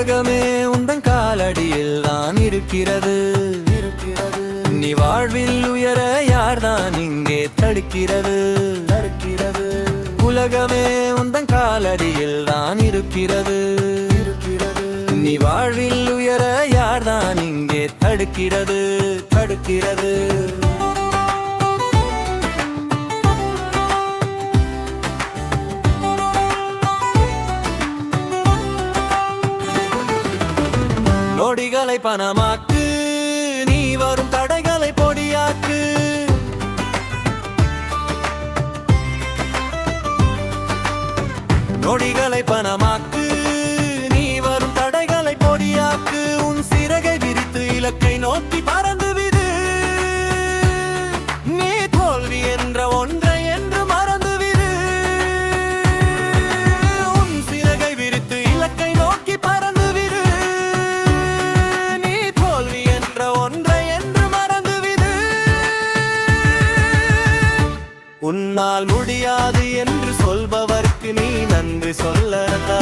உலகமே உந்தன் காலடியில் தான் இருக்கிறது. நீ வாழ்வில் உயர யார்தான் இங்கே தடுக்கிறது? உலகமே உந்தன் காலடியில் தான் இருக்கிறது. நீ வாழ்வில் உயர யார்தான் இங்கே தடுக்கிறது? நொடிகளை பணமாக்கு, நீ வரும் தடைகளை பொடியாக்கு. நொடிகளை பணமாக்கு, நீ வரும் தடைகளை பொடியாக்கு. உன் சிறகை விரித்து இலக்கை நோக்கி பறந்து விடு. நீ தோல்வி என்ற ஒன்றை என்று மறந்து விடு. உன் சிறகை விரித்து இலக்கை நோக்கி பறந்து விடு. நீ தோல்வி என்ற ஒன்றை என்று மறந்து விடு. உன்னால் முடியாது என்று சொல்பவர்க்கு நீ நன்றி சொல்லடா.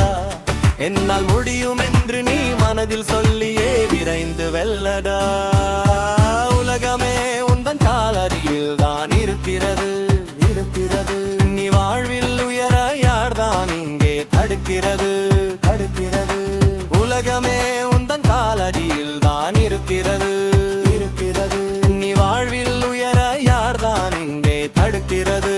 என்னால் முடியும் என்று நீ மனதில் சொல்லியே விரைந்து வெல்லடா. உலகமே உந்தன் காலடியில் தான் இருக்கிறது. நீ வாழ்வில் உயர யார்தான் இங்கே தடுக்கிறது? உலகமே உந்தன் காலடியில் தான் இருக்கிறது. நீ வாழ்வில் உயர யார்தான் இங்கே தடுக்கிறது?